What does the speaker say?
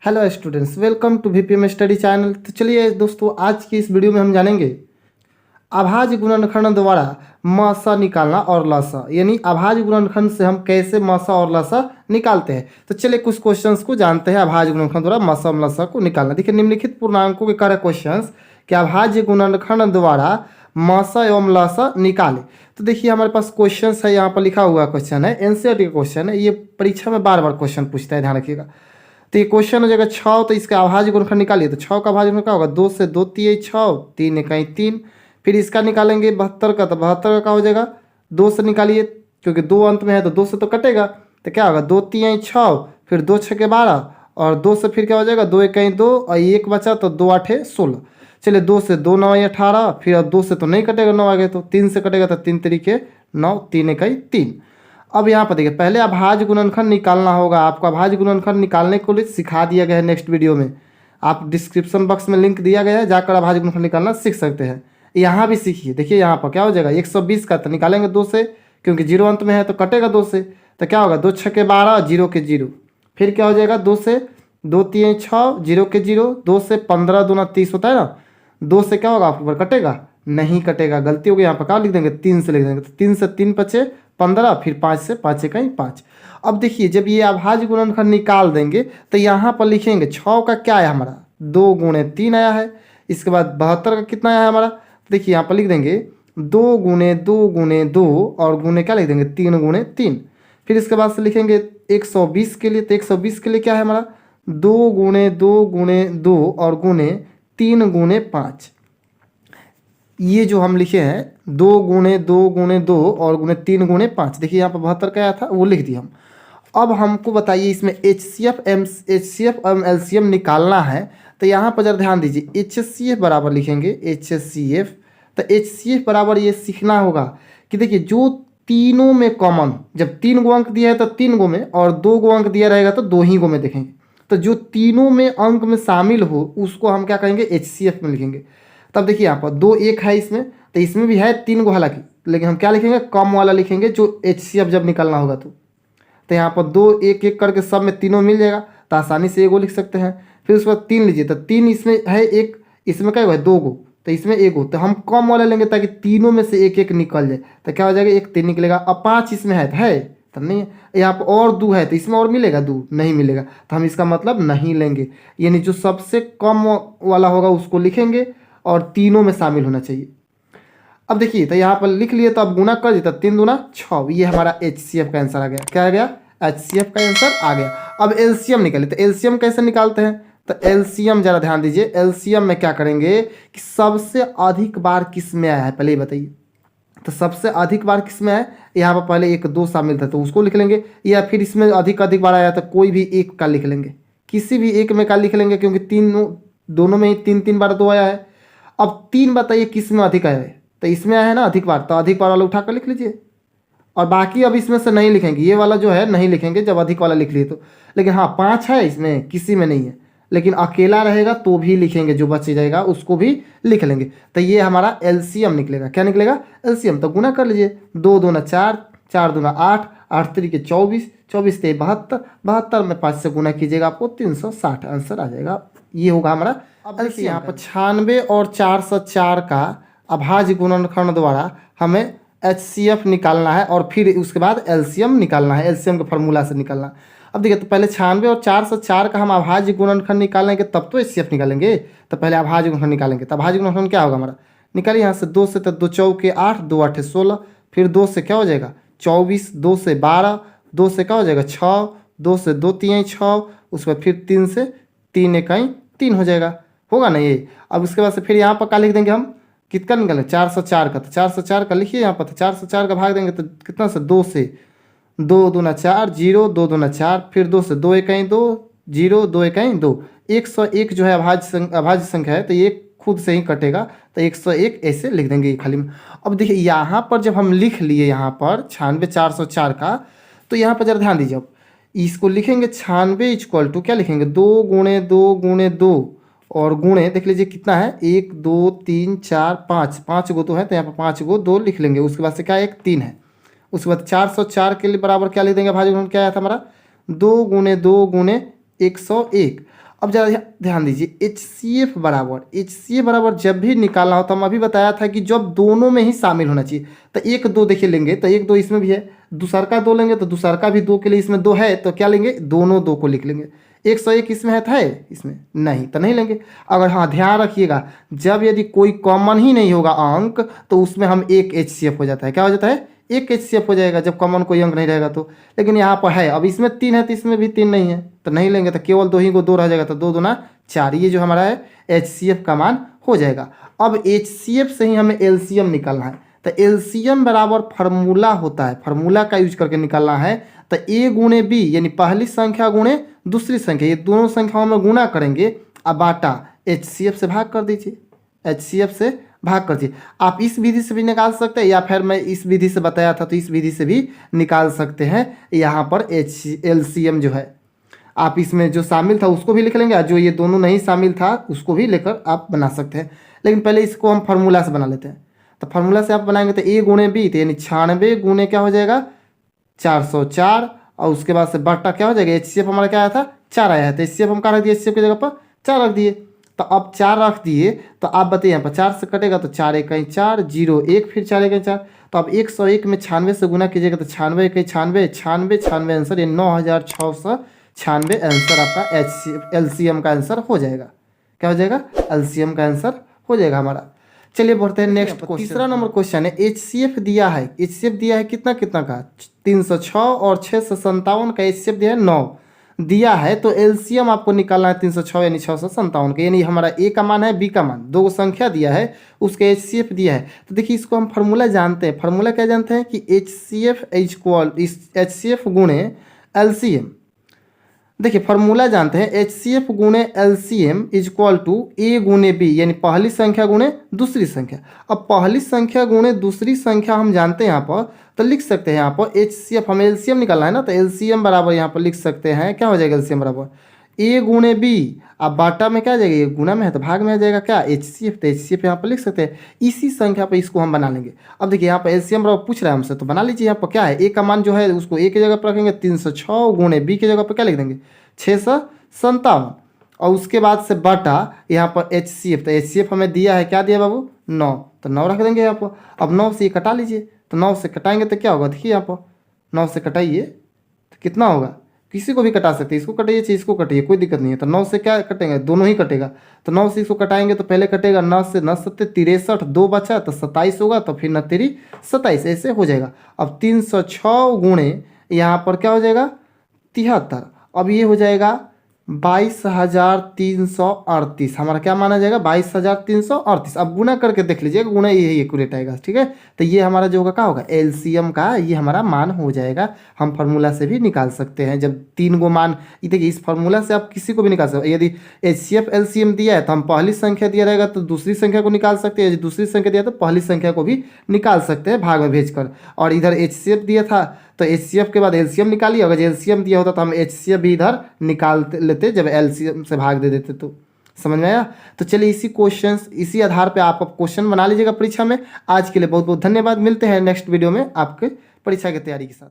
Hello students, welcome to VPM study channel. तो चलिए दोस्तों, आज की इस वीडियो में हम जानेंगे अभाज्य गुणनखंड द्वारा म स निकालना और ल स, यानी अभाज्य गुणनखंड से हम कैसे म स और ल स निकालते हैं। तो चलिए कुछ क्वेश्चंस को जानते हैं अभाज्य गुणनखंड द्वारा म स और ल स को निकालना। देखिए, निम्नलिखित पूर्णांकों के कार्य क्वेश्चंस कि अभाज्य गुणनखंड द्वारा म स एवं ल स निकाले। तो देखिए हमारे पास क्वेश्चन है, यहाँ पर लिखा हुआ क्वेश्चन है, एनसीईआरटी का क्वेश्चन है। ये परीक्षा में बार बार क्वेश्चन पूछता है, ध्यान रखिएगा। तो ये क्वेश्चन हो जाएगा 6, तो इसका अभाज्य गुणनखंड निकालिए। तो 6 का अभाज्य गुणनखंड क्या होगा? 2 से 2 तिये 6, 3 इकाई 3। फिर इसका निकालेंगे 72 का, तो 72 का क्या हो जाएगा? 2 से निकालिए, क्योंकि 2 अंत में है तो 2 से तो कटेगा। तो क्या होगा? 2 तिये 6, फिर 2 6 के 12, और 2 से फिर क्या हो जाएगा? 2 इकाई 2 और 1 बचा तो 2 8 16। चलिए 2 से 2 9 18, फिर अब 2 से तो नहीं कटेगा, 9 आ गए, तो 3 से कटेगा, तो 3 तरीके 9, 3 इकाई 3। अब यहाँ पर देखिए, पहले अभाज्य गुणनखंड निकालना होगा आपको। अभाज्य गुणनखंड निकालने को लिए सिखा दिया गया है नेक्स्ट वीडियो में। आप डिस्क्रिप्शन बॉक्स में लिंक दिया गया है, जाकर अभाज्य गुणनखंड निकालना सीख सकते हैं। यहाँ भी सीखिए। देखिए यहाँ पर क्या हो जाएगा? 120 का तो निकालेंगे 2 से, क्योंकि 0 अंत में है तो कटेगा 2 से। तो क्या होगा? 2 6 के 12, 0 के 0। फिर क्या हो जाएगा? 2 से 2 3 6, 0 के 0। 2 से 15 दूना 30 होता है ना। 2 से क्या होगा? आपके ऊपर कटेगा? नहीं कटेगा, गलती हो गई। यहाँ पर क्या लिख देंगे? 3 से लिख देंगे। तो 3 से 3 बचे 15, फिर 5 से 5 इकाई 5। अब देखिए, जब ये अभाज्य गुणनखंड निकाल देंगे तो यहाँ पर लिखेंगे 6 का क्या है हमारा? 2 गुणे 3 आया है। इसके बाद 72 का कितना आया है हमारा? तो देखिए यहाँ पर लिख देंगे 2 गुणे 2 गुणे 2, और गुणे क्या लिख देंगे? 3 गुणे 3। फिर इसके बाद से लिखेंगे 120 के लिए। तो 120 के लिए क्या है हमारा? 2 गुणे 2 गुणे 2 और गुणे 3 गुणे 5। ये जो हम लिखे हैं 2 गुणे 2 गुणे 2 और गुणे 3 गुणे 5, देखिए यहाँ पर 72 का आया था, वो लिख दिया हम। अब हमको बताइए इसमें HCF एवं LCM निकालना है। तो यहाँ पर जरा ध्यान दीजिए, HCF बराबर लिखेंगे HCF। तो HCF बराबर ये सीखना होगा कि देखिए, जो तीनों में कॉमन, जब 3 गो अंक दिया है तो 3 गो में, और 2 गो अंक दिया रहेगा तो 2 ही गो में देखेंगे। तो जो तीनों में अंक में शामिल हो उसको हम क्या कहेंगे? HCF में लिखेंगे। तब देखिए यहाँ पर 2 1 है इसमें, तो इसमें भी है 3 गो हालांकि, लेकिन हम क्या लिखेंगे? कम वाला लिखेंगे, जो HCF जब निकालना होगा तो यहाँ पर 2 1 1 करके सब में तीनों मिल जाएगा, तो आसानी से एगो लिख सकते हैं। फिर उसके बाद 3 लीजिए, तो 3 इसमें है, एक इसमें क्या है? 2 गो, तो इसमें 1 गो, तो हम कम वाला लेंगे ताकि तीनों में से 1 1 निकल जाए। तो क्या हो जाएगा? 1 3 निकलेगा। अब 5 इसमें है तो नहीं है। यहाँ पर और 2 है, तो इसमें और मिलेगा? 2 नहीं मिलेगा, तो हम इसका मतलब नहीं लेंगे। यानी जो सबसे कम वाला होगा उसको लिखेंगे, और तीनों में शामिल होना चाहिए। अब देखिए, तो यहाँ पर लिख लिए, तो अब गुना कर दिया, 3 दूना 6। ये हमारा HCF का आंसर आ गया। क्या आ गया? HCF का आंसर आ गया। अब LCM निकालिए। तो LCM कैसे निकालते हैं? तो LCM जरा ध्यान दीजिए, LCM में क्या करेंगे कि सबसे अधिक बार किस में आया है पहले ये बताइए। तो सबसे अधिक बार किस में है? यहाँ पर पहले 1 2 शामिल था तो उसको लिख लेंगे, या फिर इसमें अधिक बार आया तो कोई भी एक का लिख लेंगे, किसी भी एक में का लिख लेंगे, क्योंकि तीनों दोनों में ही 3 3 बार 2 आया है। अब 3 बताइए किस में अधिक आया है? तो इसमें आया है ना अधिक बार, तो अधिक बार वाला उठाकर लिख लीजिए। और बाकी अब इसमें से नहीं लिखेंगे, ये वाला जो है नहीं लिखेंगे जब अधिक वाला लिख लिए तो। लेकिन हाँ, 5 है इसमें, किसी में नहीं है, लेकिन अकेला रहेगा तो भी लिखेंगे, जो बच जाएगा उसको भी लिख लेंगे। तो ये हमारा LCM निकलेगा। क्या निकलेगा? LCM। तो गुना कर लीजिए, 2 दूना 4, 4 दूना 8, 8 तरीके 24, 24 से 72, 72 में 5 से गुना कीजिएगा, आपको 360 आंसर आ जाएगा। ये होगा हमारा। अब देखिए यहाँ पर 96 और 404 का अभाज्य गुणनखंड द्वारा हमें HCF निकालना है, और फिर उसके बाद LCM निकालना है, LCM के फार्मूला से निकालना। अब देखिए, तो पहले 96 और 404 का हम अभाज्य गुणनखंड निकालेंगे, तब तो HCF निकालेंगे। तो पहले अभाज्य गुणनखंड निकालेंगे। तो अभाज्य गुणनखंड क्या होगा हमारा? निकालिए यहाँ से, 2 से तो 2 चौके 8, 2 8 16, फिर 2 से क्या हो जाएगा? 24, 2 से 12, 2 से क्या हो जाएगा? 6, 2 से 2 3 6, उसके बाद फिर 3 से 3 इकाई 3 हो जाएगा, होगा ना ये। अब उसके बाद से फिर यहाँ पर क्या लिख देंगे हम? कितना निकालें? 404 का। तो 404 का लिखिए यहाँ पर, तो 404 का भाग देंगे तो कितना से? 2 से 2 दूना 4, 0 2 दूना 4, फिर 2 से 2 इकाई 2, 0 2 इकाई 2। 101 जो है अभाज्य संख्या है, तो ये खुद से ही कटेगा, तो 101 ऐसे लिख देंगे खाली में। अब देखिए यहाँ पर जब हम लिख लिए यहाँ पर 96 404 का, तो यहाँ पर जरा ध्यान दीजिए, अब इसको लिखेंगे 96 इक्वल टू क्या लिखेंगे? 2 गुणे 2 गुणे 2, और गुणे देख लीजिए कितना है? 1 2 3 4 5, 5 गो तो है, तो यहाँ पर 5 गो 2 लिख लेंगे। उसके बाद से क्या? 1 3 है। उसके बाद 404 के लिए बराबर क्या लिख देंगे? भाज्य गुणन क्या आया था हमारा? 2 गुणे 2 गुणे 101। अब जरा ध्यान दीजिए, HCF बराबर जब भी निकालना हो तो हम अभी बताया था कि जब दोनों में ही शामिल होना चाहिए। तो 1 2 देखिए लेंगे तो 1 2 इसमें भी है, दूसर का 2 लेंगे तो दूसर का भी 2 के लिए इसमें 2 है तो क्या लेंगे, दोनों 2 को लिख लेंगे। 101 इसमें है इसमें नहीं तो नहीं लेंगे। अगर हाँ ध्यान रखिएगा, जब यदि कोई कॉमन ही नहीं होगा अंक तो उसमें हम एक HCF हो जाता है। क्या हो जाता है, एक HCF हो जाएगा जब कॉमन कोई अंक नहीं रहेगा तो। लेकिन यहाँ पर है, अब इसमें 3 है तो इसमें भी 3 नहीं है तो नहीं लेंगे, तो केवल 2 ही को 2 रह जाएगा तो 2 दूना 4, ये जो हमारा है HCF का मान हो जाएगा। अब HCF से ही हमें LCM निकालना है, तो LCM बराबर फार्मूला होता है, फार्मूला का यूज करके निकालना है। तो A गुणे B यानी पहली संख्या गुणे दूसरी संख्या, ये दोनों संख्याओं में गुणा करेंगे, अब बाटा HCF से भाग कर दीजिए, HCF से भाग कर दीजिए। आप इस विधि से भी निकाल सकते हैं या फिर मैं इस विधि से बताया था तो इस विधि से भी निकाल सकते हैं। यहाँ पर LCM जो है आप इसमें जो शामिल था उसको भी लिख लेंगे, और जो ये दोनों नहीं शामिल था उसको भी लेकर आप बना सकते हैं। लेकिन पहले इसको हम फार्मूला से बना लेते हैं। तो फार्मूला से आप बनाएंगे तो A गुणे B तो यानी 96 गुणे क्या हो जाएगा 404, और उसके बाद से बट्टा क्या हो जाएगा, HCF हमारा क्या आया था 4 आया है, तो HCF हम क्या रख दिए, HCF की जगह पर 4 रख दिए। तो अब 4 रख दिए तो आप बताइए यहाँ पर 4 से कटेगा तो 4 1 4 0 1 फिर 4 1 4, तो अब 101 में 96 से गुना कीजिएगा तो 96 1 96 96 96 आंसर, ये 9696 आंसर आपका LCM का आंसर हो जाएगा। क्या हो जाएगा, LCM का आंसर हो जाएगा हमारा। चलिए बढ़ते हैं नेक्स्ट क्वेश्चन। तीसरा नंबर क्वेश्चन है, HCF दिया है कितना कितना का 306 और 6 से 57 का HCF दिया है 9 दिया है, तो LCM आपको निकालना है 306 यानी 657 का, यानी हमारा A का मान है B का मान, दो संख्या दिया है उसका HCF दिया है। तो देखिए इसको हम फार्मूला जानते हैं, फार्मूला क्या जानते हैं कि HCF गुणे LCM। देखिए फार्मूला जानते हैं, HCF गुणे LCM इजक्वल टू A गुणे B यानी पहली संख्या गुणे दूसरी संख्या। अब पहली संख्या गुणे दूसरी संख्या हम जानते हैं यहाँ पर, तो लिख सकते हैं यहाँ पर HCF, हमें LCM निकालना है ना, तो LCM बराबर यहाँ पर लिख सकते हैं, क्या हो जाएगा LCM बराबर A गुणे B, अब बाटा में क्या आ जाएगा, ये गुना में है तो भाग में आ जाएगा क्या HCF, तो HCF यहाँ पर लिख सकते हैं। इसी संख्या पर इसको हम बना लेंगे। अब देखिए यहाँ पर LCM बराबर पूछ रहा है हमसे, तो बना लीजिए। यहाँ पर क्या है, A का मान जो है उसको A की जगह पर रखेंगे, 306 गुणे B की जगह पर क्या लिख देंगे 657, और उसके बाद से बटा यहाँ पर HCF, तो HCF हमें दिया है, क्या दिया बाबू 9, तो 9 रख देंगे यहाँ पर। अब 9 से ये कटा लीजिए, तो 9 से कटाएंगे तो क्या होगा, देखिए यहाँ पर 9 से कटाइए तो कितना होगा, किसी को भी कटा सकते हैं, इसको कटाइए चाहे इसको कटाइए कोई दिक्कत नहीं है। तो 9 से क्या कटेंगे, दोनों ही कटेगा, तो 9 से इसको कटाएंगे तो पहले कटेगा 9 से 9 7 63, 2 बचा तो 27 होगा, तो फिर 9 3 27 ऐसे हो जाएगा। अब 306 गुणे यहाँ पर क्या हो जाएगा 73, अब ये हो जाएगा 22,338, हमारा क्या माना जाएगा 22,338। अब गुना करके देख लीजिएगा, गुना यही एक्यूरेट आएगा, ठीक है। तो ये हमारा जो होगा क्या होगा LCM का, ये हमारा मान हो जाएगा। हम फार्मूला से भी निकाल सकते हैं, जब 3 गो मान, ये देखिए इस फार्मूला से आप किसी को भी निकाल सकते हैं। यदि HCF LCM दिया है तो हम पहली संख्या दिया रहेगा तो दूसरी संख्या को निकाल सकते हैं, यदि दूसरी संख्या दिया तो पहली संख्या को भी निकाल सकते हैं भाग में भेजकर। और इधर HCF दिया था तो HCF के बाद LCM निकालिए, अगर LCM दिया होता तो हम HCF भी इधर निकाल लेते जब LCM से भाग दे देते। तो समझ में आया। तो चलिए इसी आधार पे आप क्वेश्चन बना लीजिएगा परीक्षा में। आज के लिए बहुत बहुत धन्यवाद, मिलते हैं नेक्स्ट वीडियो में आपके परीक्षा की तैयारी के साथ।